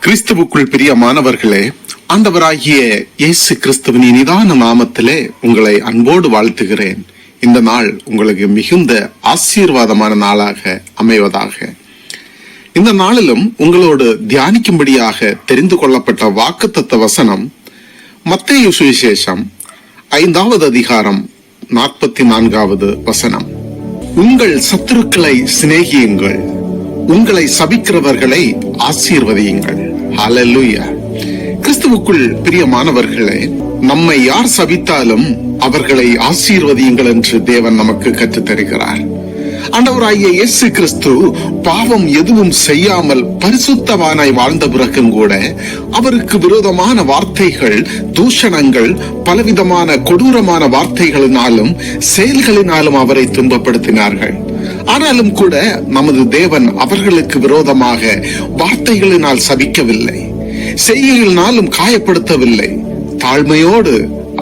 கிறிஸ்துவுக்குள் பிரியமானவர்களே, ஆண்டவராகிய இயேசு கிறிஸ்துவின் இனிதான நாமத்திலே உங்களை அன்போடு வாழ்த்துகிறேன். இந்த நாள் உங்களுக்கு மிகுந்த ஆசீர்வாதமான நாளாக அமைவதாக. இந்த நாளிலும் உங்களோடு தியானிக்கும்படியாக தெரிந்து கொள்ளப்பட்ட வாக்குத்தத்த வசனம் மத்தேயு சுவிசேஷம் 5வது அதிகாரம் 44வது வசனம். உங்கள் சத்துருக்களை சிநேகியுங்கள், உங்களை சபிக்கிறவர்களை ஆசீர்வதியுங்கள். ஹல்லேலூயா. கிறிஸ்துவுக்குள் பிரியமானவர்களே, நம்மை யார் சபித்தாலும் அவர்களை ஆசீர்வதியுங்கள் என்று தேவன் நமக்கு கற்றுத் தருகிறார். ஆண்டவராகிய இயேசு கிறிஸ்து பாவம் எதுவும் செய்யாமல் பரிசுத்தவானாய் வாழ்ந்த பிறகும் கூட அவருக்கு விரோதமான வார்த்தைகள், தூஷணங்கள், பலவிதமான கொடூரமான வார்த்தைகளினாலும் செயல்களினாலும் அவரை துன்பப்படுத்தினார்கள். ஆனாலும் கூட நமது தேவன் அவர்களுக்கு விரோதமாக வார்த்தைகளினால் சபிக்கவில்லை, செய்கைகளினாலும் காயப்படுத்தவில்லை. தாழ்மையோடு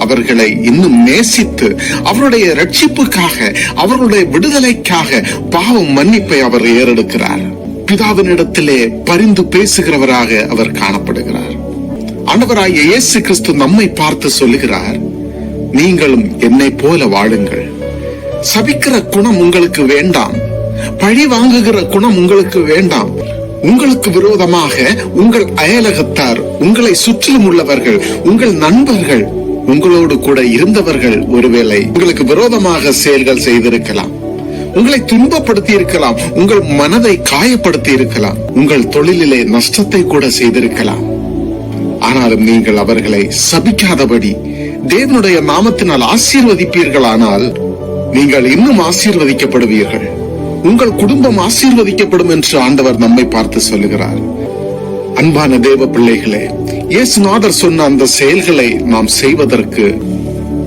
அவர்களை இன்னும் நேசித்து அவருடைய ரட்சிப்புக்காக, அவருடைய விடுதலைக்காக பாவம் மன்னிப்பை அவர் ஏறெடுக்கிறார். பிதாவினிடத்திலே பரிந்து பேசுகிறவராக அவர் காணப்படுகிறார். ஆண்டவராகிய இயேசு கிறிஸ்து நம்மை பார்த்து சொல்லுகிறார், நீங்களும் என்னை போல வாழுங்கள். சபிக்கிற குணம் உங்களுக்கு வேண்டாம், பழி வாங்குகிற குணம் உங்களுக்கு வேண்டாம். உங்களுக்கு விரோதமாக உங்கள் அயலகத்தார், உங்களை சுற்றிலும் உள்ளவர்கள், உங்கள் நண்பர்கள், உங்களோடு கூட இருந்தவர்கள் ஒருவேளை உங்களுக்கு விரோதமாக செயல்கள் செய்திருக்கலாம், உங்களை துன்பப்படுத்தி இருக்கலாம், உங்கள் மனதை காயப்படுத்தி இருக்கலாம், உங்கள் தொழிலிலே நஷ்டத்தை கூட செய்திருக்கலாம். ஆனாலும் நீங்கள் அவர்களை சபிக்காதபடி தேவனுடைய நாமத்தினால் ஆசீர்வதிப்பீர்களானால் நீங்கள் இன்னும் ஆசீர்வதிக்கப்படுவீர்கள். உங்கள் குடும்பம் ஆசீர்வதிக்கப்படும் என்று ஆண்டவர் நம்மை பார்த்து சொல்லுகிறார். அன்பான தேவ பிள்ளைகளே, இயேசுநாதர் சொன்ன அந்த செயல்களை நாம் செய்வதற்கு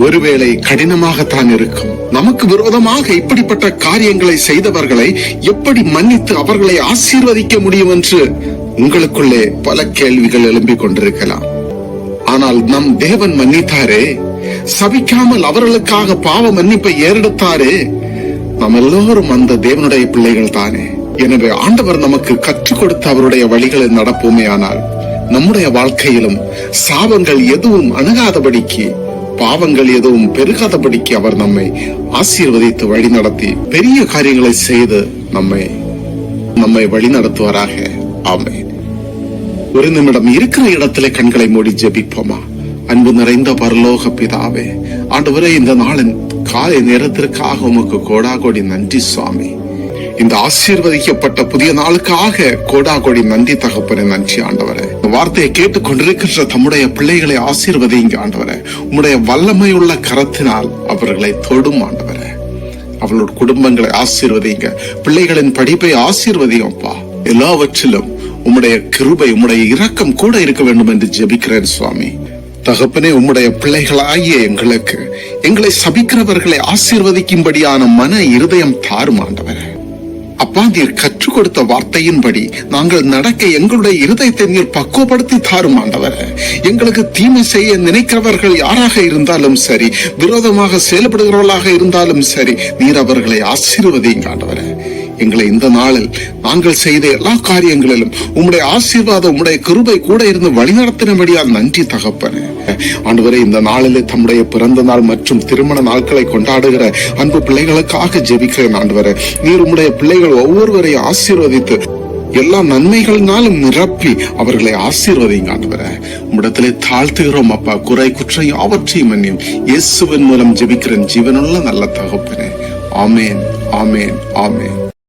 ஒருவேளை கடினமாகத்தான் இருக்கும். நமக்கு விரோதமாக இப்படிப்பட்ட காரியங்களை செய்தவர்களை எப்படி மன்னித்து அவர்களை ஆசீர்வதிக்க முடியும் என்று உங்களுக்குள்ளே பல கேள்விகள் எழும்பிக் கொண்டிருக்கலாம். ஆனால் நம் தேவன் மன்னித்தாரே, சபிக்காமல் அவர்களுக்காக பாவ மன்னிப்பை ஏறெடுத்தாரே. நாம் எல்லோரும் அந்த தேவனுடைய பிள்ளைகள் தானே. எனவே ஆண்டவர் நமக்கு கற்றுக் கொடுத்த அவருடைய வழிகளில் நடப்போமே ஆனால் நம்முடைய வாழ்க்கையிலும் சாபங்கள் எதுவும் அணுகாதபடிக்கு, பாவங்கள் எதுவும் பெருகாதபடிக்கு அவர் நம்மை ஆசீர்வதித்து வழி நடத்தி பெரிய காரியங்களை செய்து நம்மை வழி நடத்துவாராக. ஆமென். ஒரு நிமிடம் இருக்கிற இடத்திலே கண்களை மூடி ஜெபிப்போமா? அன்பு நிறைந்த பரலோக பிதாவே, ஆண்டவரே, இந்த நாளின் காலை நேரத்திற்காக உமக்கு கோடாகோடி நன்றி சுவாமி. இந்த ஆசீர்வதிக்கப்பட்ட புதிய நாளுக்காக கோடாகோடி நன்றி தகப்பனே, நன்றி ஆண்டவரே. இந்த வார்த்தையை கேட்டுக் கொண்டிருக்கின்ற தம்முடைய பிள்ளைகளை ஆசீர்வதிங்க ஆண்டவரே. உம்முடைய வல்லமையுள்ள கரத்தினால் அவர்களை தொடும் ஆண்டவரே. அவளோட குடும்பங்களை ஆசீர்வதிங்க, பிள்ளைகளின் படிப்பை ஆசீர்வதிங்கப்பா. எல்லாவற்றிலும் உம்முடைய கிருபை, உம்முடைய இரக்கம் கூட இருக்க வேண்டும் என்று ஜெபிக்கிறேன் சுவாமி. தகப்பனே, உம்முடைய பிள்ளைகளாகிய எங்களை சபிக்கிறவர்களை ஆசீர்வதிக்கும்படியான மன இருதயம் தாரும் ஆண்டவரே. அப்பா, நீர் கற்றுக் கொடுத்த வார்த்தையின்படி நாங்கள் நடக்க எங்களுடைய இருதயத்தை நீர் பக்குவப்படுத்தி தாரும் ஆண்டவரே. எங்களுக்கு தீமை செய்ய நினைக்கிறவர்கள் யாராக இருந்தாலும் சரி, விரோதமாக செயல்படுகிறவர்களாக இருந்தாலும் சரி, நீர் அவர்களை ஆசீர்வதிங்க ஆண்டவரே. எங்களை இந்த நாளில் நாங்கள் செய்த எல்லா காரியங்களிலும் உம்முடைய ஆசீர்வாதம், உம்முடைய கிருபை கூட இருந்து வழிநடத்தினபடியால் நன்றி தகப்பனே. ஆண்டவரே, இந்த நாளிலே தம்முடைய பிறந்த நாள் மற்றும் திருமண நாட்களை கொண்டாடுகிற அன்பு பிள்ளைகளுக்காக ஜெபிக்கிறேன் ஆண்டவரே. நீர் உம்முடைய பிள்ளைகள் ஒவ்வொருவரையும் ஆசீர்வதித்து எல்லா நன்மைகளினாலும் நிரப்பி அவர்களை ஆசீர்வதிங்க ஆண்டவரே. உம்மிடத்திலே தாழ்த்துகிறோம் அப்பா. குறை குற்றம் யாவற்றையும் மன்னியும். இயேசுவின் மூலம் ஜெபிக்கிறேன் ஜீவனுள்ள நல்ல தகப்பனே. ஆமேன், ஆமேன், ஆமேன்.